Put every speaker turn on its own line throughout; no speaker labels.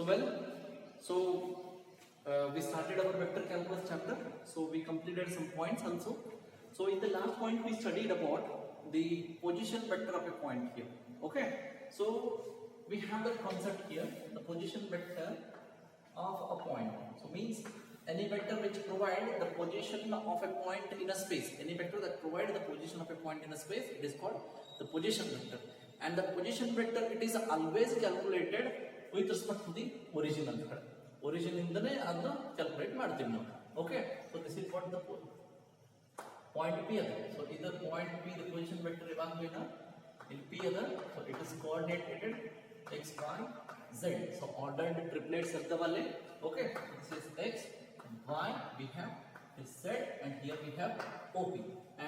So we started our vector calculus chapter. So we completed some points also. So in the last point we studied about the position vector of a point here. Okay. So we have the concept here, the position vector of a point. So means any vector which provide the position of a point in a space. Any vector that provide the position of a point in a space, it is called the position vector. And the position vector, it is always calculated with respect to the origin ಅಂತ ಹೇಳಿ. Origin ಇಂದನೇ ಅದನ್ನ calculate ಮಾಡ್ತೀವಿ ನಾವು. Okay. So this is what the point P ada. So either point P the position vector ಯಾವಾಗಲೂ in P ada. So it is coordinated x, y, z. So ordered triplets ಇರ್ತಾವಲ್ಲಿ. Okay. This is x, y, we have this z, and here we have OP.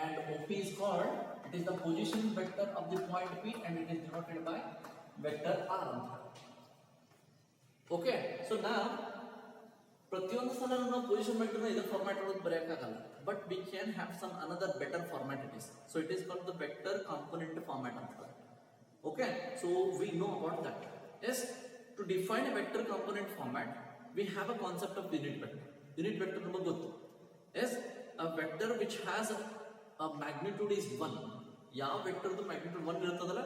And OP is called, it is the position vector of the point P, and it is denoted by vector R. Okay. So now ಪ್ರತಿಯೊಂದು ಸಲ ನಾವು position vector ನ ಇದರ format ಒಳಗೆ ಬರೆಯಕಾಗಲ್ಲ, but we can have some another better format it is. So it is called the vector component format ಅಂತ. Okay. So we know about that. Yes, to define a vector component format we have a concept of unit vector. Unit vector ನಮಗೆ ಗೊತ್ತು. Yes, a vector which has a magnitude is 1. ಯಾವ ವೆಕ್ಟರ್ದು magnitude 1 ಇರ್ತದಲ್ಲ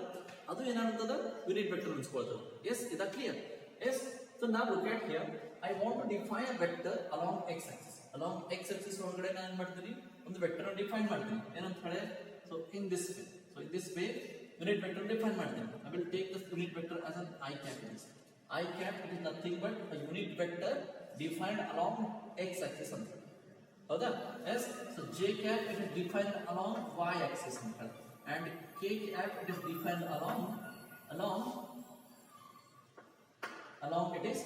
ಅದು ಏನಾಗ್ತದ unit vector ಅನ್ಸ್ಕೊಳ್ತದೆ. Yes, ಇದಾ clear? S. So now look at here. I want to define a vector along x-axis. Along x-axis ಒಳಗಡೆ ನಾನು ಏನು ಮಾಡ್ತೀನಿ, ಒಂದು ವೆಕ್ಟರ್ ಅನ್ನು ಡಿಫೈನ್ ಮಾಡ್ತೀನಿ. ಏನಂತ ಹೇಳಿ? So in this way. So in this way unit vector define ಮಾಡ್ತೀನಿ. I will take this unit vector as an I cap. I cap, it is nothing but a unit vector defined along x-axis ಅಂತ. ಹೌದಾ? Yes. So j cap it is defined along y-axis ಅಂತ. And k cap it is defined along it is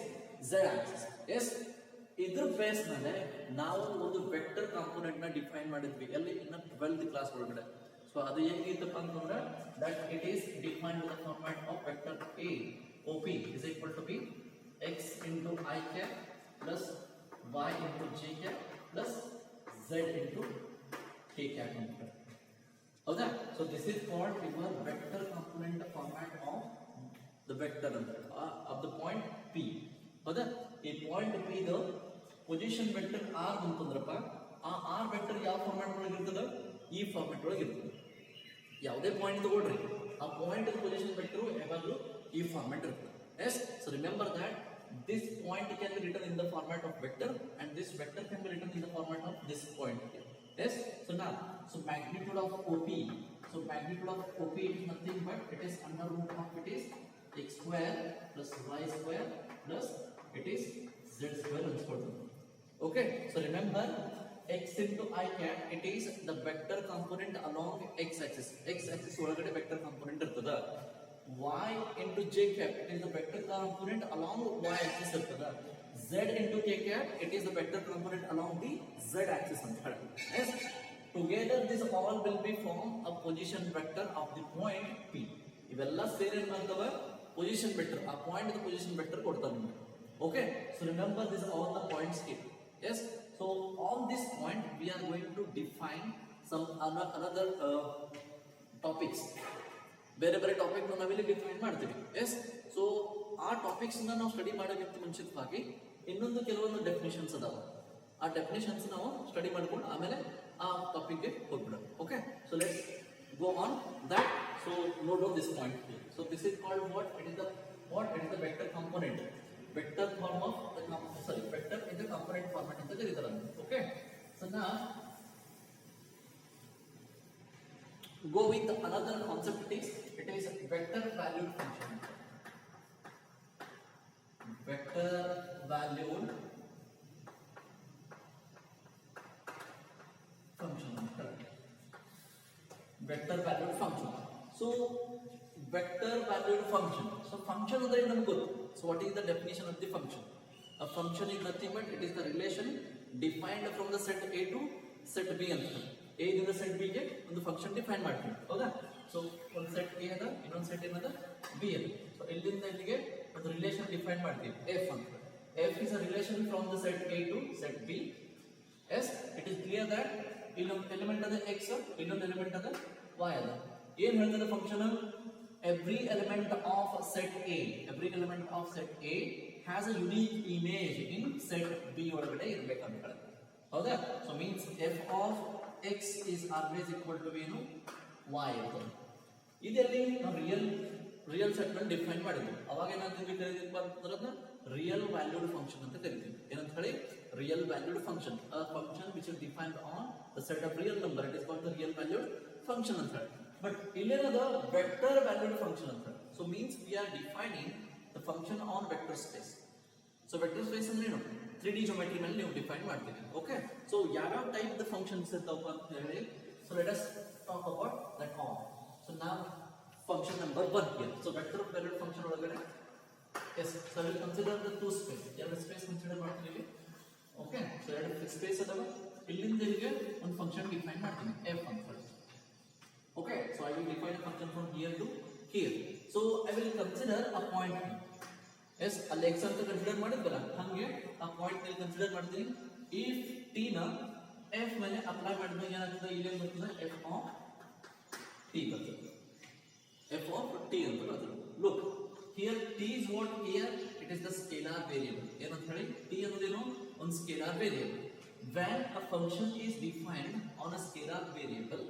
z axis. Yes, ಇದ್ರ base ಮೇಲೆ ನಾವು ಒಂದು vector component ನ define ಮಾಡಿದ್ವಿ ಎಲ್ಲಿ ಇನ್ನ 12th ಕ್ಲಾಸ್ ಒಳಗಡೆ. ಸೊ ಅದು ಹೇಗಿತ್ತಪ್ಪ ಅಂತಂದ್ರೆ that it is defined with the format of vector a OP is equal to be x into I cap plus y into j cap plus z into k cap ಅಂತ. ಹೌದಾ? So this is called your vector component format of the vector of the point P. ಹೌದಾ? ಈ point P the position vector R ಅಂತಂದ್ರಪ್ಪ, ಆ R vector ಯಾವ format ಒಳಗೆ ಇರ್ತದ? ಈ format ಒಳಗೆ ಇರ್ತದೆ. ಯಾವುದೇ ಪಾಯಿಂಟ್ ತಗೊಳ್ರಿ, ಆ ಪಾಯಿಂಟ್ ಪೊಸಿಷನ್ ವೆಕ್ಟರ್ ಯಾವಾಗಲೂ ಈ ಫಾರ್ಮ್ಯಾಟ್ ಇರ್ತದೆ. Yes, so remember that this point can be written in the format of vector, and this vector can be written in the format of this point here. Yes. So now, so magnitude of OP. So magnitude of OP is nothing but it is under root of it is x square plus y square plus it is z square and so on. Okay. So remember x into I cap it is the vector component along x axis. X axis ಒಳಗಡೆ vector component ಇರ್ತದ. Y into j cap it is the vector component along y axis ಇರ್ತದ. Z into k cap it is the vector component along the z axis ಅಂತ ಹೇಳಿ. Yes. Together this all will be form a position vector of the point P. ಇವೆಲ್ಲ ಸೇರಿ ಏನು ಮಾಡ್ತವೆ? position vector. ಆ point the position vector ಕೊಡ್ತಾರೆ ನಿಮಗೆ. Okay. So remember this all the points here. Yes. So on this point we are going to define some another topics. ಬೇರೆ ಬೇರೆ topic ನಾವಿಲ್ಲಿ ಡಿಫೈನ್ ಮಾಡ್ತೀವಿ. ಎಸ್. ಸೊ ಆ topics ನಾವು study ಮಾಡೋಕ್ಕಿಂತ ಮುಂಚಿತವಾಗಿ ಇನ್ನೊಂದು ಕೆಲವೊಂದು ಡೆಫಿನೇಷನ್ಸ್ ಅದಾವ. ಆ ಡೆಫಿನೇಷನ್ಸ್ ನಾವು ಸ್ಟಡಿ ಮಾಡ್ಕೊಂಡು ಆಮೇಲೆ ಆ ಟಾಪಿಕ್ಗೆ ಹೋಗ್ಬಿಡೋಣ. Okay. So let's go on that. So note down this point here. So this is called what? It is the vector component. Vector form of the vector in the component format ಅಂತ ಕರೀತಾರೆ. Okay. So now go with another concept. It is vector valued function. Vector valued function. Vector valued function. So vector valued function. So function ಅಂದ್ರೆ ನಮಗೆ ಗೊತ್ತು. So what is the definition of the function? A function is nothing but it is the relation defined from the set A to set B ಅಂತ. A ದಿಂದ set B ಗೆ ಒಂದು function define ಮಾಡ್ತೀವಿ. ಹೌದಾ? So ಒಂದು set A ಅದ, ಇನ್ನೊಂದು set ಏನದ? B ಅದ. ಸೊ ಇಲ್ಲಿಂದ ಇಲ್ಲಿಗೆ ಒಂದು ರಿಲೇಷನ್ ಡಿಫೈನ್ ಮಾಡ್ತೀವಿ F ಅಂತ. F is a relation from the set A to set B. Yes, it is clear that ಇಲ್ಲೊಂದು ಎಲಿಮೆಂಟ್ ಅದ x, ಇನ್ನೊಂದು ಎಲಿಮೆಂಟ್ ಅದ y ಅದ. ಏನು ಹೇಳ್ತದೆ function? Every element of set A has a unique image in set B ಒಳಗಡೆ ಇರಬೇಕಂತ ಹೇಳಿ ಹೌದಾ so means f of x is always equal to ಏನು y ಇರ್ತದೆ ಇದರಲ್ಲಿ ನಾವು ರಿಯಲ್ ಸೆಟ್ ನ ಡಿಫೈನ್ ಮಾಡಿದ್ವಿ ಅವಾಗ ಏನಾಗ್ತೀವಿ ಕರೀತೀವಿ ಅಂತಂದ್ರೆ ರಿಯಲ್ ವ್ಯಾಲ್ಯೂಡ್ ಫಂಕ್ಷನ್ ಅಂತ ಕರಿತೀವಿ ಏನಂತ ಹೇಳಿ real valued function a function which is defined on the set of real number it is called the real valued function ಅಂತ ಹೇಳಿ ಬಟ್ ಇಲ್ಲೇನದ ವೆಕ್ಟರ್ ವ್ಯಾಲ್ಯೂಡ್ ಫಂಕ್ಷನ್ ಅಂತ ಹೇಳಿ so means we are defining the function on vector space so vector space ಅಂದ್ರೆ ಏನು 3D geometry ಮೇಲೆ ನೀವು define ಮಾಡ್ತೀವಿ okay so ಯಾವ ಟೈಪ್ ದ ಫಂಕ್ಷನ್ಸ್ ಇರ್ತಾವ ಅಂತ ಹೇಳಿ so let us talk about that all so ನಾವು function number 1 here so vector valued function ಒಳಗಡೆ yes so we will consider the two space ಎರಡು ಸ್ಪೇಸ್ ಕನ್ಸಿಡರ್ ಮಾಡ್ತೀವಿ okay so ಎರಡು space ಅದಾವ ಇಲ್ಲಿಂದ ಇಲ್ಲಿಗೆ ಒಂದು ಫಂಕ್ಷನ್ ಡಿಫೈನ್ ಮಾಡ್ತೀನಿ f ಅಂತ ಹೇಳಿ okay so I will define a function from here to here so I will consider a point yes ಅಲ್ಲಿ x ಅಂತ ಕನ್ಸಿಡರ್ ಮಾಡಿದ್ವಲ್ಲ ಹಾಗೆ ಆ ಪಾಯಿಂಟ್ ನಲ್ಲಿ ಕನ್ಸಿಡರ್ ಮಾಡ್ತೀನಿ if t ನ f ಮೇಲೆ ಅಪ್ಲೈ ಮಾಡಿದ್ರೆ ಏನಾಗುತ್ತೆ ಇಲ್ಲಿ ಏನು ಬರ್ತದೆ f of t ಬರ್ತದೆ f of t ಅಂತ ಬರ್ತದೆ look here t is what here it is the scalar variable ಏನಂತ ಹೇಳಿ t ಅನ್ನೋದೇನು ಒಂದು scalar variable when a function is defined on a scalar variable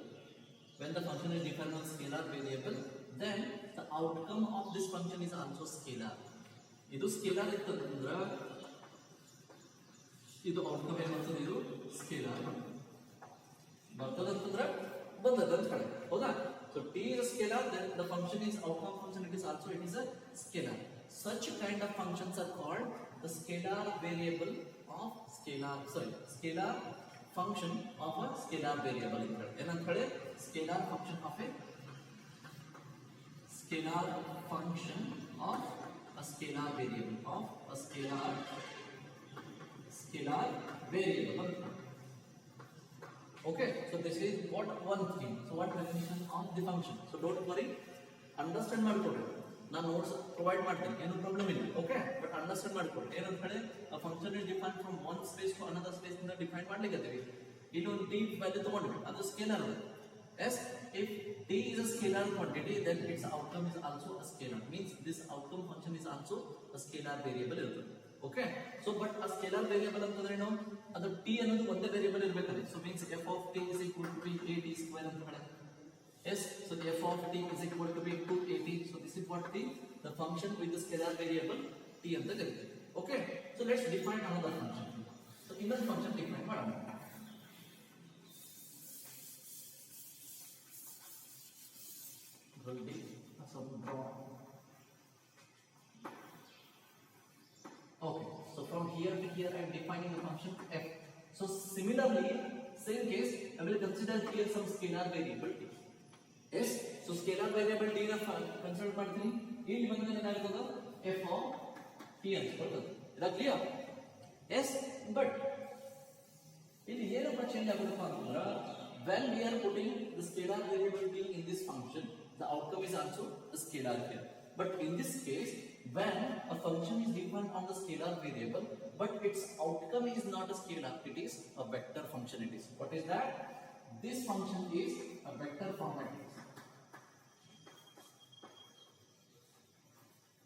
when the function is defined on scalar variable then the outcome of this function is also scalar ಇದು scalar ಇತ್ತಂದ್ರೆ ಇದು outcome ಏನು ಬರ್ತದೆ ಇದು scalar ಬರ್ತದೆ ಅಂತಂದ್ರೆ ಬಂದದ ಅಂತ ಹೇಳಿ ಹೌದಾ so t is a scalar then the function is outcome function it is also it is a scalar such kind of functions are called the scalar variable of scalar function of a scalar variable ಏನಂತ ಹೇಳಿ scalar function of a scalar function of a scalar variable of a scalar variable okay so this is what one thing so what definition of the function so don't worry understand ಮಾಡ್ಕೊಳ್ಳಿ ನಾನು notes provide ಮಾಡ್ತೀನಿ ಏನು problem ಇಲ್ಲ okay but understand ಮಾಡ್ಕೊಳ್ಳಿ ಏನಂತ ಹೇಳಿ a function is defined from one space to another space ಇಂದ define ಮಾಡ್ಲಿಕ್ಕೆ ಇಲ್ಲಿ ಒಂದು t ವ್ಯಾಲ್ಯೂ ತಗೊಂಡ್ವಿ ಅದು ಸ್ಕೇಲಾರ್ ಅದು yes if t is a scalar quantity then its outcome is also a scalar means this outcome function is also a scalar variable ಇರುತ್ತೆ okay so but a scalar variable ಅಂತಂದ್ರೆ ಏನು ಅದು t ಅನ್ನೋದು ಒಂದೇ variable ಇರಬೇಕಂದ್ರೆ so means f of t is equal to be at square ಅಂತ ಹೇಳಿ yes so the f of t is equal to be 2at so this is what the function with the scalar variable t ಅಂತ ಕರೀತೀವಿ okay so let's define another function so ಇನ್ನೊಂದು function define ಮಾಡೋಣ will be some draw okay so from here to here I am defining the function f so similarly same case I will consider here some scalar variable t yes so scalar variable t ನ consider ಮಾಡ್ತೀನಿ ಇಲ್ಲಿ ಬಂದ್ರೆ ಏನಾಗುತ್ತದೆ f of t ಅಂತ ಬರ್ತದೆ ಇದು clear yes but ಇಲ್ಲಿ ಏನಪ್ಪ ಚೇಂಜ್ ಆಗುತ್ತಪ್ಪ ಅಂತಂದ್ರೆ when we are putting the scalar variable t in this function the outcome is also a scalar here but in this case when a function is defined on the scalar variable but its outcome is not a scalar it is a vector function it is what is that this function is a vector format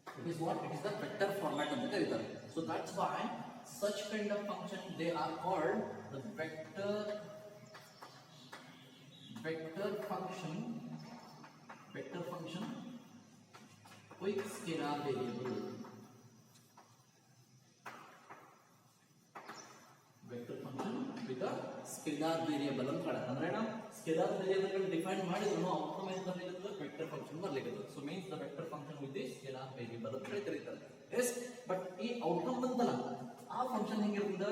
it is what it is the vector format anta karitare so that's why such kind of function they are called the vector function with scalar variable vector function with a scalar variable ಅಂತ ಹೇಳ ಅಂದ್ರೆ ನಾವು scalar variable define ಮಾಡಿದ್ರು outcome ಏನು ಬರಲಿಕ್ಕೆ vector function ಬರಲಿಕ್ಕೆ so means the vector function with the scalar variable ಅಂತ ಕರೀತಾರೆ ಎಸ್ ಬಟ್ ಈ ಔಟ್ಕಮ್ ಬಂತಲ್ಲ ಆ ಫಂಕ್ಷನ್ ಹೆಂಗಿರ್ತದೆ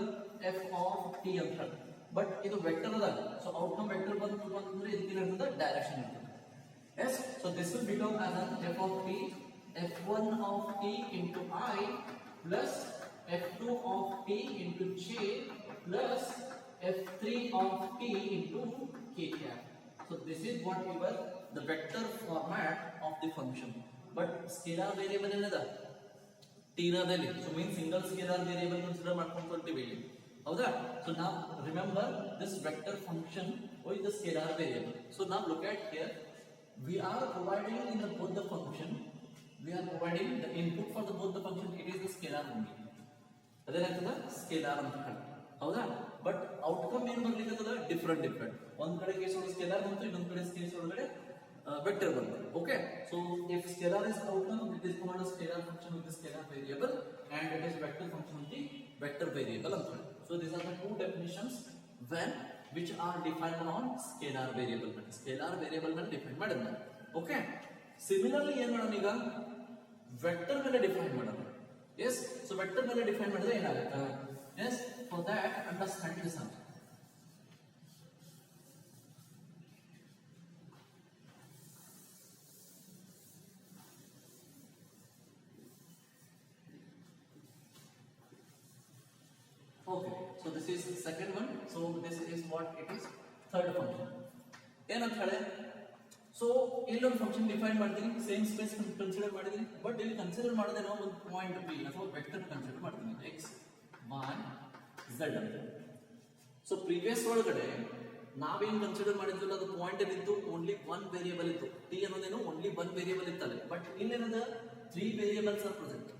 f of t ಅಂತ ಹೇಳಿ ಬಟ್ ಇದು ವೆಕ್ಟರ್ ಅದ ಸೊ ಔಟ್ಕಮ್ ವೆಕ್ಟರ್ ಬಂತು ಅಂತಂದ್ರೆ ಇದಕ್ಕೆ ಇರ್ತದೆ ಡೈರೆಕ್ಷನ್ ಇರ್ತದೆ yes so this will become as an f of t f1 of t into I plus f2 of t into j plus f3 of t into k cap so this is what we were the vector format of the function but scalar variable ಏನದ t ನದಲ್ಲಿ so means single scalar variable consider ಮಾಡ್ಕೊಂಡು ಹೊರಟಿವಿ ಇಲ್ಲಿ ಹೌದಾ so now remember this vector function with the scalar variable so now look at here we are providing in the both the function we are providing the input for the both the function, it is the scalar only. ಅದೇನಾಗ್ತದ scalar ಅಂತ ಹೇಳಿ, ಹೌದಾ? But outcome ಏನ್ ಬರ್ಲಿಕ್ಕೆ different ಒಂದ್ ಕಡೆ case ಒಳಗೆ scalar ಬಂತು, ಇನ್ನೊಂದ್ ಕಡೆ ಕೇಸ್ ಒಳಗಡೆ ವೆಕ್ಟರ್ ಬಂತು. Okay, so if scalar is outcome, it is called scalar function with scalar variable and it is vector function with the vector variable ಅಂತ ಹೇಳಿ. So these are the two definitions when which are defined on scalar variable ಮೇಲೆ. Scalar variable ಮೇಲೆ define ಮಾಡಿದ್ನ. Okay, similarly ಏನ್ ಮಾಡೋಣ ಈಗ vector ಮೇಲೆ define ಮಾಡೋಣ. ಎಸ್, ಸೊ ವೆಕ್ಟರ್ ಮೇಲೆ ಡಿಫೈನ್ ಮಾಡಿದ್ರೆ ಏನಾಗುತ್ತೆ? Yes, for that understand this ಅಂತ. Okay, so this is the second one. So this is what it is. Third function. ಏನಂತ ಹೇಳಿ, ಸೊ ಇಲ್ಲೊಂದು ಫಂಕ್ಷನ್ ಡಿಫೈನ್ ಮಾಡ್ತೀನಿ, ಸೇಮ್ ಸ್ಪೇಸ್ ಕನ್ಸಿಡರ್ ಮಾಡಿದ್ದೀನಿ. ಬಟ್ ಇಲ್ಲಿ ಕನ್ಸಿಡರ್ ಮಾಡಿದ್ರೆ ನಾವು ಒಂದು ಪಾಯಿಂಟ್ ಬಿ ಅಥವಾ ವೆಕ್ಟರ್ ಕನ್ಸಿಡರ್ ಮಾಡ್ತೀನಿ, ಎಕ್ಸ್ ವೈ ಝೆಡ್ ಅಂತ. ಸೊ ಪ್ರೀವಿಯಸ್ ಒಳಗಡೆ ನಾವೇನು ಕನ್ಸಿಡರ್ ಮಾಡಿದ್ವಲ್ಲ ಅದು ಪಾಯಿಂಟ್ ಏನಿತ್ತು, ಓನ್ಲಿ ಒನ್ ವೇರಿಯಬಲ್ ಇತ್ತು. ಟಿ ಅನ್ನೋದೇನು ಓನ್ಲಿ ಒನ್ ವೇರಿಯಬಲ್ ಇತ್ತಲ್ಲ. ಬಟ್ ಇಲ್ಲೇನದ 3 variables are present.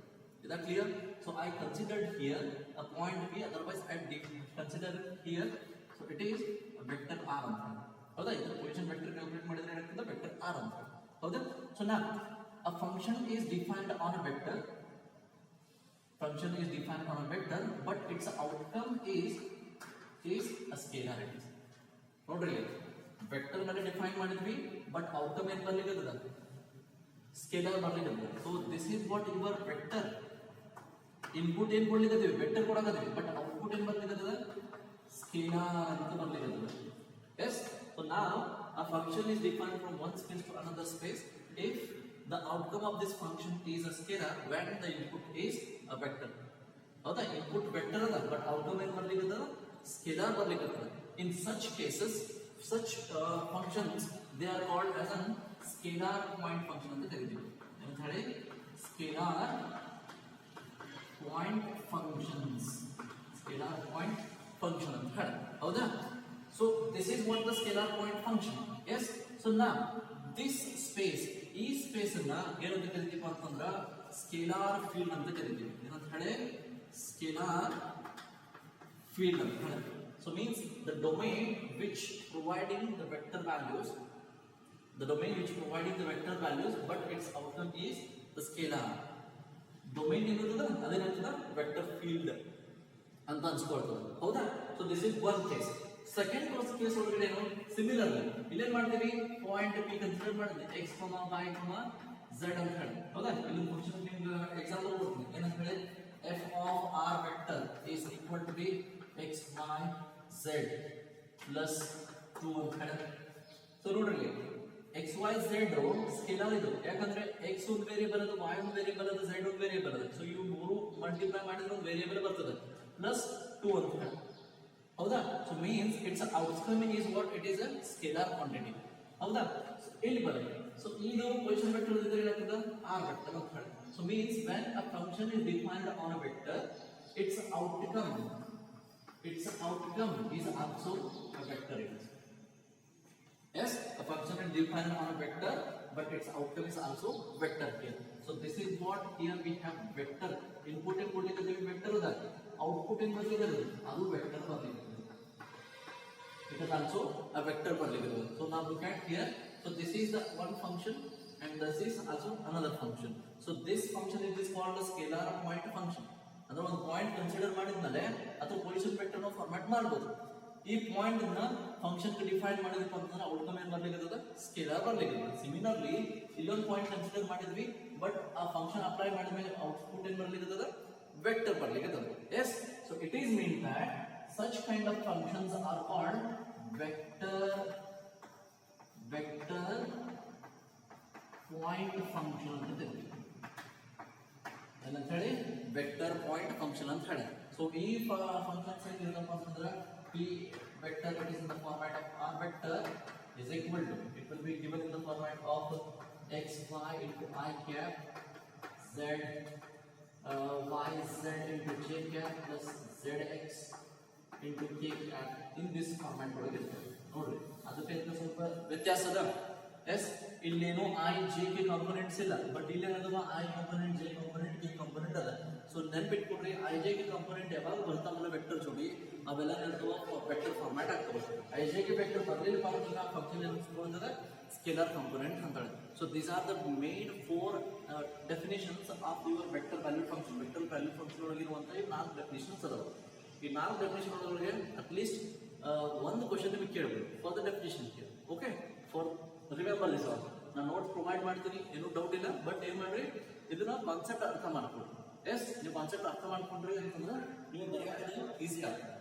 Is that clear? So I considered here a point B, otherwise I did consider here. So it is a vector R ಅಂತ. ಹೌದಾ? ಇದರ position vector calculate ಮಾಡಿದ್ರೆ ಏನಾಗ್ತದೆ? Vector R ಅಂತ. ಹೌದಾ? So now a function is defined on a vector. Function is defined on a vector, but its outcome is a scalar. It is. ನೋಡ್ರಿ, vector ಮೇಲೆ define ಮಾಡಿದ್ವಿ, ಬಟ್ ಔಟ್ಕಮ್ ಏನು ಬರ್ಲಿಕ್ಕದ? Scalar ಬರ್ಲಿಕ್ಕದ. So this is what your vector. Input ಏನ್ ಕೊಡ್ಲಿಕ್ಕದೀವಿ? Vector ಕೊಡಕದೀವಿ, but output ಏನ್ ಬರ್ಲಿಕ್ಕದ? ಸ್ಕೇಲಾರ್ ಅಂತ ಬರ್ಲಿಕ್ಕದ. ಎಸ್, ಸೊ ನಾವ್ a function is defined from one space to another space if the outcome of this function is a scalar when the input is a vector. ಹೌದಾ? Input vector ಅದ, but outcome ಏನ್ ಬರ್ಲಿಕ್ಕದ? Scalar ಬರ್ಲಿಕ್ಕದ. In such cases, such functions they are called as a scalar point function ಅಂತ ಕರೀತೀವಿ. ಅಂತ ಹೇಳಿ scalar point functions, scalar point function ಅಂತ ಹೇಳಿ, ಹೌದಾ? So this is what the scalar point function. Yes, so now this space, ಈ space ಅನ್ನ ಏನಂತ ಕರಿತೀವಿ ಅಂತಂದ್ರ ಸ್ಕೇಲಾರ್ ಫೀಲ್ಡ್ ಅಂತ ಕರಿತೀವಿ. ಏನಂತ ಹೇಳಿ? ಸ್ಕೇಲಾರ್ ಫೀಲ್ಡ್ ಅಂತ ಹೇಳಿ. So means the domain which providing the vector values, but its outcome is the scalar. Domain ಏನಿರ್ತದ ಅದೇನಾಗ್ತದ? ವೆಕ್ಟರ್ ಫೀಲ್ಡ್ ಅಂತ ಅನ್ಸ್ಕೊಳ್ತದೆ, ಹೌದಾ? So this is one case. Second case ಒಳಗಡೆ ಏನು? ಸಿಮಿಲರ್ಲಿ ಇಲ್ಲೇನ್ ಮಾಡ್ತೀವಿ? ಪಾಯಿಂಟ್ ಪಿ ಕನ್ಸಿಡರ್ ಮಾಡಿದ್ವಿ, ಎಕ್ಸ್ ವೈ ಝೆಡ್ ಅಂತ ಹೇಳಿ, ಹೌದಾ? ಇಲ್ಲಿ ಫಂಕ್ಷನ್ ನಿಮ್ಗೆ ಎಕ್ಸಾಂಪಲ್ ಕೊಡ್ತೀನಿ. ಏನಂತ ಹೇಳಿ? F of r vector is equal to b x Y z plus 2 ಅಂತ ಹೇಳಿ. ಸೊ ನೋಡ್ರಿ, ಎಕ್ಸ್ ವೈ ಝೆಡ್ ಸ್ಕೇಲಾರ್ ಇದು, ಯಾಕಂದ್ರೆ ಎಕ್ಸ್ ಒಂದು ವೇರಿಯಬಲ್ ಅದು, ವೈ ಒಂದು ವೇರಿಯಬಲ್ ಅದು, ಝೆಡ್ ಒಂದು ವೇರಿಯಬಲ್ ಅದು. ಸೊ ಇವು ಮೂರು ಮಲ್ಟಿಪ್ಲೈ ಮಾಡಿದ್ರೆ ಒಂದು ವೇರಿಯಬಲ್ ಬರ್ತದೆ, ಪ್ಲಸ್ 2 ಅಂತ ಹೇಳಿ, ಹೌದಾ? So means it's outcome is what it is a scalar quantity, ಹೌದಾ? ಇಲ್ಲಿ ಬರುತ್ತೆ. ಸೊ ಇದು ಪೊಸಿಷನ್ ವೆಕ್ಟರ್ ಇದ್ರೆ ಏನಾಗ್ತದೆ? ಆರ್ ವೆಕ್ಟರ್ ಅಂತ ಹೇಳಿ. So means when a function is defined on a vector, it's outcome is also a vector. It is. Yes, a function is defined on a vector, but its outcome is also vector here. So this is what here we have vector. Input and vector that output in adu vector it is also a vector. So now look at here. So this is the one function and this is also another function. So this function is called a scalar point function. ಅಂದ್ರೆ ಒಂದು point consider ಮಾಡಿದ್ಮೇಲೆ ಅಥವಾ position vector ನ format ಮಾಡಬಹುದು. ಈ point ಅನ್ನ function ಗೆ define ಮಾಡಿದಪ್ಪ ಅಂತಂದ್ರೆ ಔಟ್ಕಮ್ ಏನ್ ಬರ್ಲಿಕ್ಕದ? ಸ್ಕೇಲಾರ್ ಬರ್ಲಿಕ್ಕದ. ಸಿಮಿಲರ್ಲಿ ಇಲ್ಲೊಂದು ಪಾಯಿಂಟ್ ಕನ್ಸಿಡರ್ ಮಾಡಿದ್ವಿ, ಬಟ್ ಆ ಫಂಕ್ಷನ್ ಅಪ್ಲೈ ಮಾಡಿದ್ಮೇಲೆ ಔಟ್ಪುಟ್ ಏನ್ ಬರ್ಲಿಕ್ಕದ? ವೆಕ್ಟರ್ ಬರ್ಲಿಕ್ಕದ. Yes, so it is mean that such kind of functions are called vector point function ಅಂತ ಹೇಳ್ತೀವಿ. ಏನಂತ ಹೇಳಿ? ವೆಕ್ಟರ್ ಪಾಯಿಂಟ್ ಫಂಕ್ಷನ್ ಅಂತ ಹೇಳಿ. ಸೊ ಈ ಫಂಕ್ಷನ್ಸ್ ಏನಿರಪ್ಪ ಅಂತಂದ್ರೆ p vector, it is in the format of r vector is equal to, it will be given in the format of x y into I cap z y z into j cap plus zx into k cap. in this format ಒಳಗೆ ಇರ್ತದೆ. ನೋಡ್ರಿ, ಅದಕ್ಕೆ ಸ್ವಲ್ಪ ವ್ಯತ್ಯಾಸ ಅದ. Yes ಇಲ್ಲೇನು I J K components ಇಲ್ಲ, but ಇಲ್ಲಿ ಏನದವ I component, J component, K component ಅದ. ಸೊ ನೆನ್ಪಿಟ್ಕೊಡ್ರಿ, ಐ ಜೆ ಕೆ ಕಾಂಪೊನೆಂಟ್ ಯಾವಾಗ ಬರ್ತಾವಲ್ಲ ವೆಕ್ಟರ್ ಜೋಡಿ ಅವೆಲ್ಲ ಏನಂತವ ವೆಕ್ಟರ್ ಫಾರ್ಮ್ಯಾಟ್ ಆಗ್ತವೆ. ಐ ಜೆ ಕೆ ವೆಕ್ಟರ್ ಬರಲಿಲ್ಲ ಅಂದ್ರೆ ಆ ಫಂಕ್ಷನ್ ಏನಿಸ್ಕೊಳ್ಳೋದ್ರೆ ಸ್ಕೇಲಾರ್ ಕಾಂಪೊನೆಂಟ್ ಅಂತಾಳೆ. So these are the main 4 definitions of your vector value function. Vector value function ಒಳಗಿರುವಂತ ಈ 4 ಡೆಫಿನೇಷನ್ಸ್ ಅದಾವ. ಈ 4 ಡೆಫಿನೇಷನ್ ಒಳಗೆ ಅಟ್ಲೀಸ್ಟ್ ಒಂದು ಕ್ವಶನ್ ನಿಮಗೆ ಕೇಳಬಹುದು ಫಾರ್ ದ ಡೆಫಿನೇಷನ್ ಕೇಳಿ. Okay, for remember this all ನಾನು ನೋಟ್ಸ್ ಪ್ರೊವೈಡ್ ಮಾಡ್ತೀನಿ, ಏನೂ ಡೌಟ್ ಇಲ್ಲ. ಬಟ್ ಏನ್ ಮಾಡ್ರಿ, ಇದನ್ನ ಕಾನ್ಸೆಪ್ಟ್ ಅರ್ಥ ಮಾಡ್ಕೊಡ್ರಿ. ಎಸ್, ನೀವು ಕಾನ್ಸೆಪ್ಟ್ ಅರ್ಥ ಮಾಡ್ಕೊಂಡ್ರಿ ಅಂತಂದ್ರೆ ನೀವು ಬರೆಯೋದು ಈಸಿ ಆಗ್ತದೆ.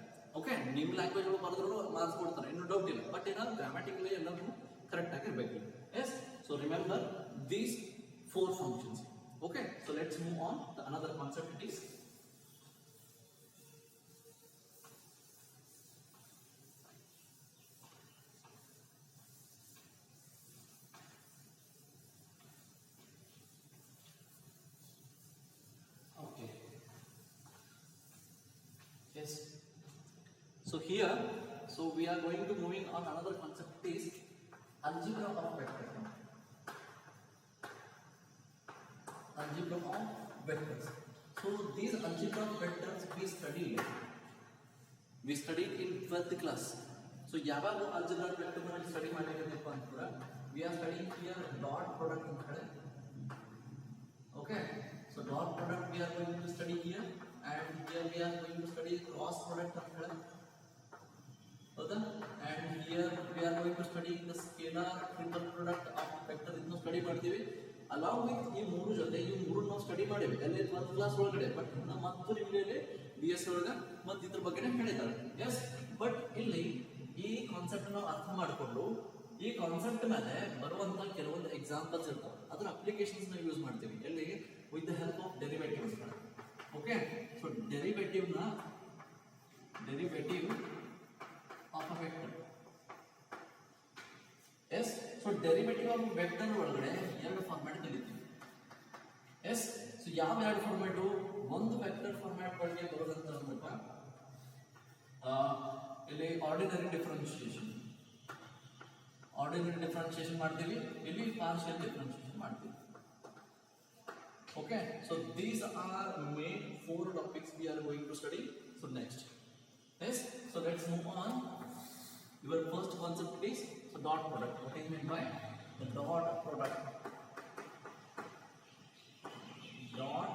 ಓಕೆ, ನಿಮ್ಮ ಲ್ಯಾಂಗ್ವೇಜ್ ಒಳಗೆ ಬರೆದ್ರು ಮಾರ್ಕ್ಸ್ ಕೊಡ್ತಾರೆ, ಏನೂ ಡೌಟ್ ಇಲ್ಲ. ಬಟ್ ಏನಾದ್ರು ಗ್ರಾಮ್ಯಾಟಿಕಲಿ ಎಲ್ಲರೂ ಕರೆಕ್ಟ್ ಆಗಿರ್ಬೇಕು. Yes, so remember these 4 functions. Okay, so let's move on to another concept. It is okay. Yes. So here, so we are going to moving on another concept. It is algebra of vectors. Algebra of vectors. So these algebra of vectors we studied in 12th class. So ಯಾವಾಗ algebra of vector ನ study ಮಾಡಲಿಕ್ಕೆ ಅಂತ we are studying here dot product ಅಂತ ಹೇಳಿ. Okay, so dot product we are going to study here, and here we are going to study cross product ಅಂತ ಹೇಳಿ. ಹೌದಾ? and here we are going to study the scalar triple product of vector. ಇದನ್ನು study ಮಾಡ್ತೀವಿ along with ಈ 3 ಜೊತೆ. ಈ 3 ನಾವು study ಮಾಡಿವಿ ಅಲ್ಲಿ 12th ಕ್ಲಾಸ್ ಒಳಗಡೆ. ಬಟ್ ನಮ್ಮ ಮತ್ತು ನಿಮಗೆ BS ಒಳಗ ಮತ್ತೆ ಇದ್ರ ಬಗ್ಗೆ ಹೇಳಿದ್ದಾರೆ. ಎಸ್, ಬಟ್ ಇಲ್ಲಿ ಈ ಕಾನ್ಸೆಪ್ಟ್ ನಾವು ಅರ್ಥ ಮಾಡಿಕೊಂಡು ಈ ಕಾನ್ಸೆಪ್ಟ್ ಮೇಲೆ ಬರುವಂತ ಕೆಲವೊಂದು ಎಕ್ಸಾಂಪಲ್ಸ್ ಇರ್ತಾವೆ, ಅದರ ಅಪ್ಲಿಕೇಶನ್ಸ್ ನಾವು ಯೂಸ್ ಮಾಡ್ತೀವಿ ಎಲ್ಲಿ with the help of derivatives. Okay, so derivative of a vector. Yes, so derivative of vector ಒಳಗಡೆ 2 ಫಾರ್ಮ್ಯಾಟ್ ಕಲಿತೀವಿ. ಎಸ್, ಸೊ ಯಾವ 2 ಫಾರ್ಮ್ಯಾಟ್? ಒಂದು ವೆಕ್ಟರ್ ಫಾರ್ಮ್ಯಾಟ್ ಒಳಗೆ ಬರೋದಂತ ಅಂದ್ರಪ್ಪ ಇಲ್ಲಿ ಆರ್ಡಿನರಿ ಡಿಫರೆನ್ಶಿಯೇಷನ್ ಮಾಡ್ತೀವಿ, ಇಲ್ಲಿ ಪಾರ್ಷಿಯಲ್ ಡಿಫರೆನ್ಶಿಯೇಷನ್ ಮಾಡ್ತೀವಿ. Okay, so these R main 4 topics we are going to study. So next, yes, so let's move on. Your first concept is so dot product. What is meant by the dot product? Dot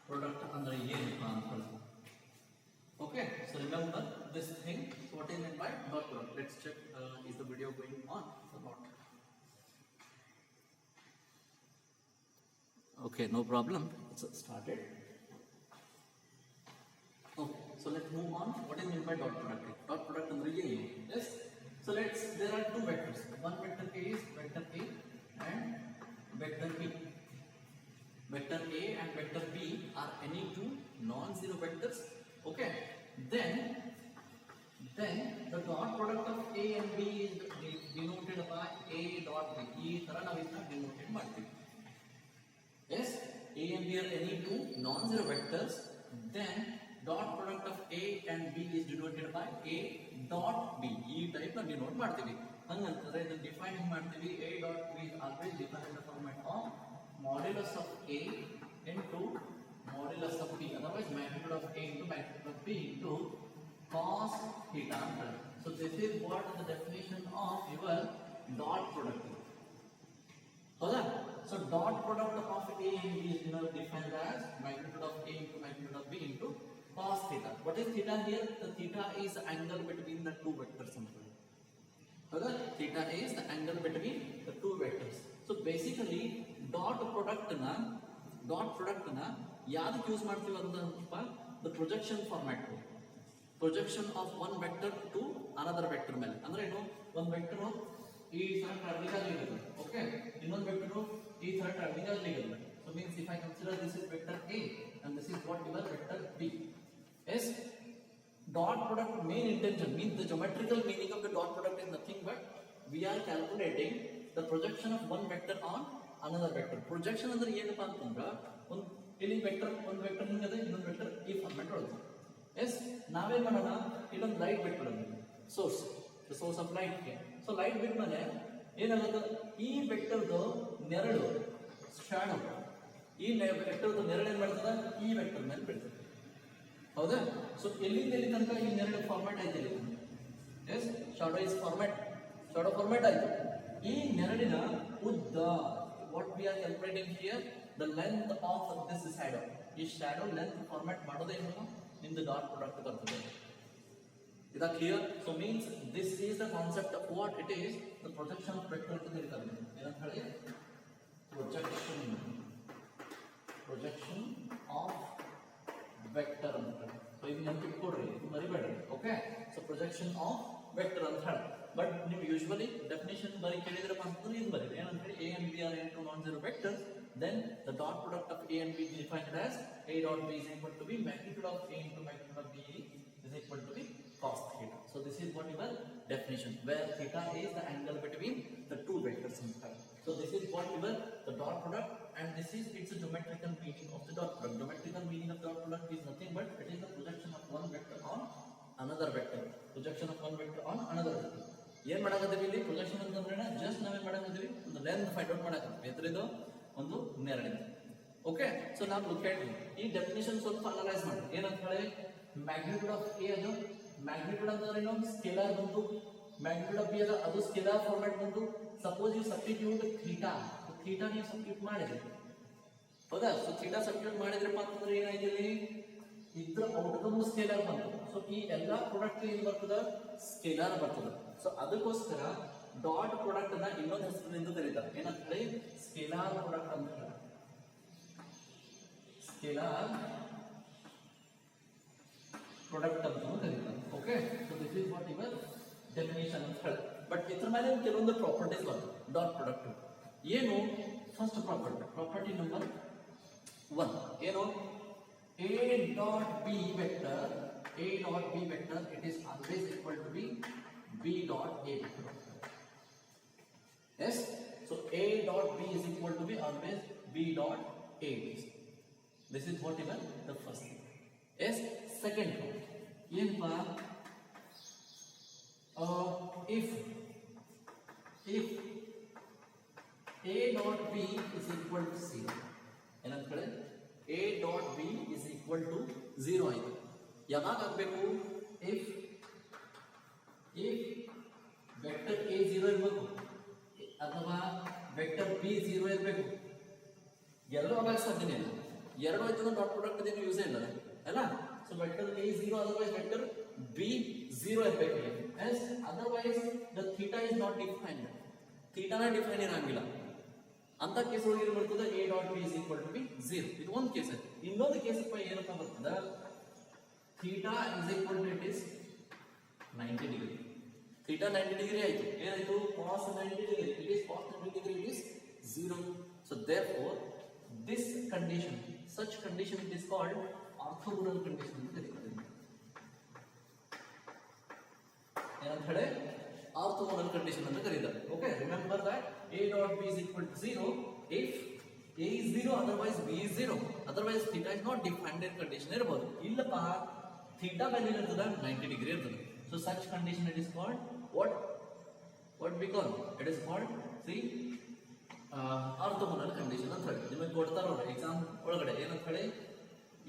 product andre ಏನಪ್ಪ ಅಂತ. Okay, so remember this thing. So what is meant by dot product? Let's check is the video going on or not. Okay, no problem, it's started. Okay, so let's move on. What is meant by dot product? Dot product andre ಏನು? Yes, so there are 2 vectors. One vector is vector A and vector B. Vector A and vector B are any 2 non-zero vectors. Okay, then the dot product of A and B is denoted by A dot B. ಈ ತರ ನಾವು ಇದನ್ನ ಡಿನೋಟೇಟ್ ಮಾಡ್ತೀವಿ. Yes, A and B are any 2 non-zero vectors. Then dot product of A and B is denoted by A dot B. ಈ type ನ denote ಮಾಡ್ತೀವಿ. ಹಂಗಂತಂದ್ರೆ ಇದನ್ನ define ಮಾಡ್ತೀವಿ. A dot B is always defined in the format of modulus of A into modulus of B. Otherwise magnitude of A into magnitude of B into cos theta. So this is what the definition of your dot product. ಹೌದಾ? So dot product of A and B is defined as magnitude of A into magnitude of B into cos theta. What is theta here? The theta is the angle between the 2 vectors. ಹೌದಾ? Theta is the angle between the 2 vectors. So basically dot product ನ ಯಾವ್ದಕ್ಕೆ use ಮಾಡ್ತೀವಿ ಅಂತಂದ್ರಪ್ಪ, the projection format. Projection of one vector to another vector ಮೇಲೆ. ಅಂದ್ರೆ ಏನು, ಒಂದು vector ಈ ತರ ಟ್ರಾವೆಲಿಂಗ್ ಆಗಲಿದೆ. ಓಕೆ, ಇನ್ನೊಂದು ವೆಕ್ಟರ್ ಈ ತರ ಟ್ರಾವೆಲಿಂಗ್ ಆಗಲಿದೆ. So means if I consider this is vector A and this is what your vector B. Yes, dot product main intention means the geometrical meaning of the dot product is nothing but we are calculating the projection of one vector on another vector. Projection ಅಂದ್ರೆ ಏನಪ್ಪಾ ಅಂತಂದ್ರೆ ಒಂದು ಇಲ್ಲಿ vector ಒಂದು vector ಹಿಂಗದೆ, ಇನ್ನೊಂದು vector ಈ format ಒಳಗೆ. S, ನಾವೇನ್ ಮಾಡೋಣ, ಇಲ್ಲೊಂದು ಲೈಟ್ ಬಿಟ್ಬಿಡೋಣ, ಸೋರ್ಸ್ ಆಫ್ ಲೈಟ್ ಗೆ. ಸೊ ಲೈಟ್ ಬಿಟ್ಮೇಲೆ ಏನಾಗುತ್ತೆ, ಈ ವೆಕ್ಟರ್ದು ನೆರಳು ಶಾಡೋ, ಈ ವೆಕ್ಟರ್ದು ನೆರಳು ಏನ್ ಮಾಡ್ತದ, ಈ ವೆಕ್ಟರ್ ಮೇಲೆ ಬೀಳ್ತದೆ. ಹೌದಾ? ಸೊ ಎಲ್ಲಿಂದ ಎಲ್ಲಿ ತನಕ ಈ ನೆರಳು ಫಾರ್ಮ್ಯಾಟ್ ಆಯ್ತು ಇಲ್ಲಿ. Yes, shadow is format, shadow format ಆಯ್ತು. ಈ ನೆರಳಿನ ಉದ್ದ, what we are calculating here, the length of this shadow. ಈ ಶಾಡೋ ಲೆಂತ್ ಫಾರ್ಮ್ಯಾಟ್ ಮಾಡೋದೇನು, ನಿಮ್ದು ಡಾಟ್ ಪ್ರಾಡಕ್ಟ್ ಬರ್ತದೆ. Is that clear? So means this is the concept of what it is, the projection of vector ಅಂತ ಹೇಳ್ತಾರೆ. ಏನಂತ ಹೇಳಿ, projection of vector ಅಂತ. ಸೊ ಇದು ನೆನಪಿಟ್ಕೊಡ್ರಿ, ಇದು ಮರಿಬೇಡ್ರಿ. Okay, so projection of vector ಅಂತ ಹೇಳಿ. ಬಟ್ ನೀವು ಯೂಶುವಲಿ ಡೆಫಿನೇಷನ್ ಬರೀ ಕೇಳಿದ್ರಪ್ಪ ಅಂತಂದ್ರೆ ಇದು ಬರೀ ಏನಂತ ಹೇಳಿ, A and B are into non-zero vectors, then the dot product of A and B is defined as A dot B is equal to B magnitude of A into magnitude of B is equal to B cos theta. So this is what your definition, where theta is the angle between the two vectors in time. So this is what your the dot product, and this is its geometrical meaning of the dot product. Geometrical meaning of dot product is nothing but it is the projection of one vector on another vector. Projection of one vector on another vector. ಏನು ಮಾಡಕತ್ತೀವಿ ಇಲ್ಲಿ, projection ಅಂತಂದ್ರೆ just ನಾವೇನ್ ಮಾಡಕತ್ತೀವಿ, ಒಂದು length find out ಮಾಡಕತ್ತೀವಿ. ಎದ್ರಿದು ಒಂದು ನೆರಳಿಂದ. ಓಕೆ, ಸೊ ನಾವು ಲುಕ್ ಅಟ್ ಈ ಡೆಫಿನೇಷನ್ ಸ್ವಲ್ಪ ಅನಲೈಸ್ ಮಾಡಿ. ಏನಂತ ಹೇಳಿ, ಮ್ಯಾಗ್ನಿಟ್ಯೂಡ್ ಆಫ್ ಎ ಅದು ಮ್ಯಾಗ್ನಿಟ್ಯೂಡ್ ಅಂತಂದ್ರೆ ಏನು, ಸ್ಕೇಲಾರ್ ಬಂತು. ಮ್ಯಾಗ್ನಿಟ್ಯೂಡ್ ಆಫ್ ಬಿ ಅದ ಅದು ಸ್ಕೇಲಾರ್ ಫಾರ್ಮ್ಯಾಟ್ ಬಂತು. Suppose you substitute theta, theta ನೀವು ಸಬ್ಸ್ಟಿಟ್ಯೂಟ್ ಮಾಡಿದ್ರಿ, ಹೌದಾ? ಸೊ ಥೀಟಾ ಸಬ್ಸ್ಟಿಟ್ಯೂಟ್ ಮಾಡಿದ್ರಪ್ಪ ಅಂತಂದ್ರೆ ಏನಾಯ್ತು, ಇಲ್ಲಿ ಇದ್ರ ಔಟ್ಕಮ್ ಸ್ಕೇಲಾರ್ ಬಂತು. ಸೊ ಈ ಎಲ್ಲಾ ಪ್ರಾಡಕ್ಟ್ ಏನ್ ಬರ್ತದ, ಸ್ಕೇಲಾರ್ ಬರ್ತದ. ಸೊ ಅದಕ್ಕೋಸ್ಕರ ಡಾಟ್ ಪ್ರಾಡಕ್ಟ್ ಅನ್ನ ಇನ್ನೊಂದು ಹೆಸರಿನಿಂದ ಕರೀತಾರೆ. ಏನಂತ ಹೇಳಿ, ಸ್ಕೇಲಾರ್ ಪ್ರಾಡಕ್ಟ್ ಅಂತ ಹೇಳಿ. ಸ್ಕೇಲಾರ್ ಪ್ರಾಡಕ್ಟ್ ಅಂತ ಕರೀತಾರೆ. Okay, so this is what your definition ಅಂತ ಹೇಳಿ. ಬಟ್ ಇದ್ರ ಮೇಲೆ ಕೆಲವೊಂದು ಪ್ರಾಪರ್ಟೀಸ್ ಬರ್ತದೆ ಡಾಟ್ ಪ್ರಾಡಕ್ಟ್. ಏನು, ಫಸ್ಟ್ ಪ್ರಾಪರ್ಟಿ ನಂಬರ್ 1 ಏನು, A dot B vector, it is always equal to B dot A vector. Yes, so A dot B is equal to always B dot A. This is what is the first thing. Yes, second one, if A dot B is equal to 0, ಏನಂತ A dot B is equal to 0 ಆಯ್ತು. ಯಾವಾಗ ಆಗಬೇಕು, if vector A 0 ಇರಬೇಕು ಅಥವಾ vector B 0 ಇರಬೇಕು. ಎರಡು ಆಗಕ್ಕೆ ಸಾಧ್ಯನೇ ಇಲ್ಲ. ಎರಡು ಆಯ್ತು ಡಾಟ್ ಪ್ರಾಡಕ್ಟ್ ಏನು ಯೂಸೇ ಇಲ್ಲ ಅಲ್ಲ. So vector A 0 otherwise vector B 0 ಇರಬೇಕು. Yes, otherwise the theta is not defined. ಥೀಟಾನ ಡಿಫೈನ್ ಇರಂಗಿಲ್ಲ. ಅಂತ ಕೇಸ್ ಒಳಗೆ ಏನು ಬರ್ತದೆ, A dot B is equal to 0. ಇದು ಒಂದು ಕೇಸ್ ಆಯ್ತು. ಇನ್ನೊಂದು ಕೇಸ್ ಏನಪ್ಪ ಬರ್ತದೆ, theta is equal to it is 90 degree. Theta 90 degree ಆಯ್ತು. ಏನಾಯ್ತು, cos 90 degree, it is cos 90 degree, it is 0. So therefore this condition, such condition it is called orthogonal condition ಅಂತ ಕರೀತಾರೆ. ಏನಂತ ಹೇಳಿ, ಆರ್ಥೋಗೋನಲ್ ಕಂಡೀಷನ್ ಅಂತ ಕರೀತಾರೆ. Okay, remember that A dot B is equal to 0 if A is 0, otherwise B is 0, otherwise theta is not defined in condition ಇರಬಹುದು. ಇಲ್ಲಪ್ಪ, theta value ಇರ್ತದ 90 degree ಇರ್ತದೆ. So such condition it is called what we call, it is called see orthogonal condition ಅಂತ ಹೇಳಿ. ನಿಮಗೆ ಕೊಡ್ತಾರ exam ಒಳಗಡೆ ಏನಂತ ಹೇಳಿ,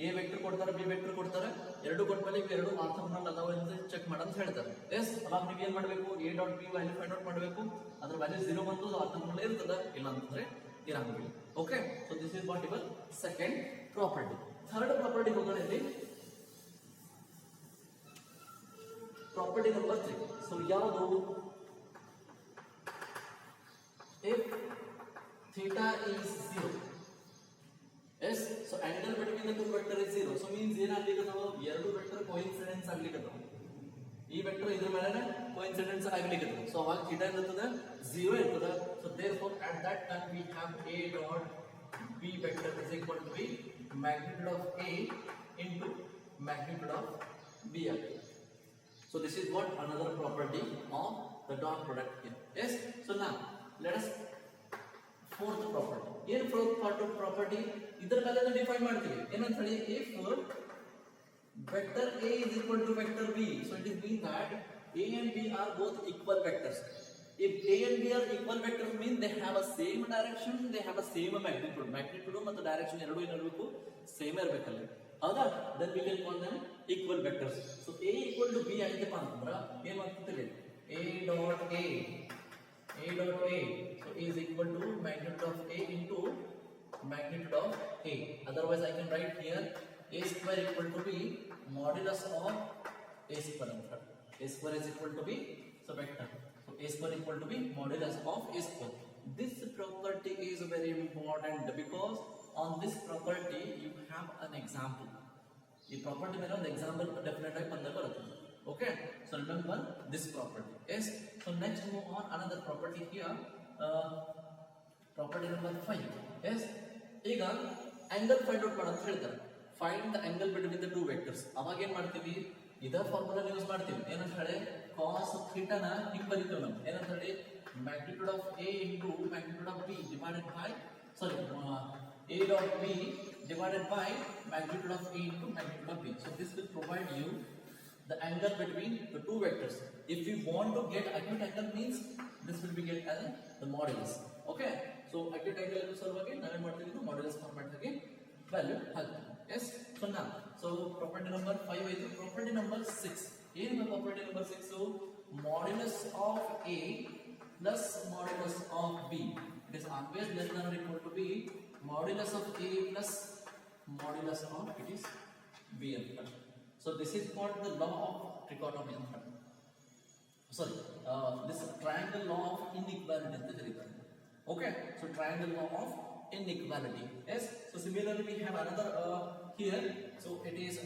A ವೆಕ್ಟರ್ ಕೊಡ್ತಾರೆ, B ವೆಕ್ಟರ್ ಕೊಡ್ತಾರೆ, ಎರಡು ಕೊಟ್ಮೇಲೆ ಇವೆರಡು ಆರ್ಥೋಗೋನಲ್ ಅದಾವ ಅಂತ ಚೆಕ್ ಮಾಡಂತ ಹೇಳ್ತಾರೆ. ಎಸ್, ಅವಾಗ ನೀವು ಏನ್ ಮಾಡಬೇಕು, A dot B value find out ಮಾಡಬೇಕು. ಅದ್ರ ವ್ಯಾಲ್ಯೂ 0 ಬಂತು, ಆರ್ಥೋಗೋನಲ್ ಇರ್ತದ, ಇಲ್ಲ ಅಂತಂದ್ರೆ ಇರಂಗಿಲ್ಲ. Okay, so this is what your second property. Third property ಹೋಗೋಣ ಇಲ್ಲಿ, ಪ್ರಾಪರ್ಟಿ ನಂಬರ್ 3. ಸೊ ಯಾವುದು, if theta is 0. Yes, so angle between the two vector is 0. So means ಏನಾಗ್ಲಿಕ್ಕತ್ತವ, ಎರಡು ವೆಕ್ಟರ್ ಕೋಇನ್ಸಿಡೆನ್ಸ್ ಆಗ್ಲಿಕ್ಕತ್ತವ. ಈ ವೆಕ್ಟರ್ ಇದ್ರ ಮೇಲೆ ಕೋಇನ್ಸಿಡೆನ್ಸ್ ಆಗ್ಲಿಕ್ಕತ್ತವ. ಸೊ ಅವಾಗ theta ಇರ್ತದ 0 ಇರ್ತದ. So therefore at that time we have A dot B vector is equal to magnitude of A into magnitude of B. So this is what another property of the dot product here. Yes, so now let us fourth property. ಏನು fourth part of property, ಇದರ ಮೇಲೆ define ಮಾಡ್ತೀವಿ. ಏನಂತ ಹೇಳಿ, if vector A is equal to vector B, so it is mean that A and B are both equal vectors. if A and B are equal vectors mean they have a same direction, they have a same magnitude. Magnitude ಮತ್ತು direction ಎರಡು ಏನಿರಬೇಕು same ಇರಬೇಕಲ್ಲ. ಹೌದಾ? Then we can call them equal vectors. So A equal to B ಆಯ್ತಪ್ಪ ಅಂತಂದ್ರೆ ಏನು ಮಾಡ್ತಿದ್ದೀವಿ? A dot A so is equal to magnitude of A into magnitude of A. Otherwise I can write here A square equal to B modulus of A square. A square is equal to B, so vector. So A square equal to be modulus of A square. This property is very important because on this property you have an example. This property may not example definitely bande. Okay, so remember this property. Yes. So next move on another property here. Property number 5. Yes. ಈಗ angle find out ಮಾಡಂತ ಹೇಳ್ತಾರೆ. Find the angle between the two vectors. ಅವಾಗ ಏನು ಮಾಡ್ತೀವಿ? ಇದರ formula use ಮಾಡ್ತೀವಿ. ಏನಂತ ಹೇಳಿ cos theta ನ ಹಿಂಗ್ ಬರೀತೀವಿ ನಾವು. ಏನಂತ ಹೇಳಿ magnitude of A into magnitude of B divided by A dot B divided by magnitude of A into magnitude of B. So this will provide you the angle between the two vectors. If you want to get acute angle means this will be get as the modulus. Okay, so acute angle ಸಲುವಾಗಿ ನಾವೇನ್ ಮಾಡ್ತೀವಿ ಇದು modulus format ಗೆ value ಹಾಕ್ತೀವಿ. Yes, so now property number 5 is property number 6. ಏನು property number 6? So modulus of A plus modulus of B, it is always less than or equal to be modulus of A plus modulus of it is B. So this is called the law of trichotomy. This triangle law of inequality. Okay, so triangle law of inequality. Yes, so similarly we have another here. So it is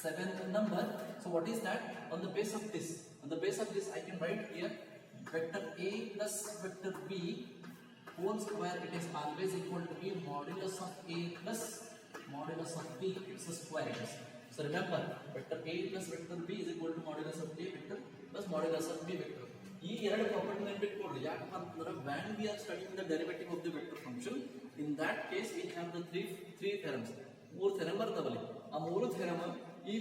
7th number. So what is that? On the base of this I can write here vector A plus vector B whole square, it is always equal to be modulus of A plus modulus of B, it's a square. So remember vector A plus vector B is equal to modulus of A vector plus modulus of B vector. ಈ ಎರಡು property ನೆನಪಿಟ್ಕೊಳ್ಳಿ. ಯಾಕಪ್ಪ ಅಂತಂದ್ರೆ when we are studying the derivative of the vector function, in that case we have the three theorems. ಮೂರು theorem ಬರ್ತಾವಲ್ಲಿ. ಆ ಮೂರು theorem ಈ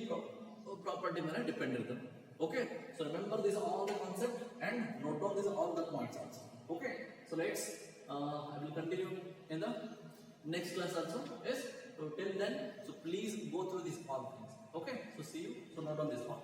property ಮೇಲೆ depend ಇರ್ತದೆ. Okay, so remember these all the concept and note down these all the points also. Okay, so let's I will continue in the next class also. Yes, so till then, so please go through these all things. Okay, so see you. So note down this all.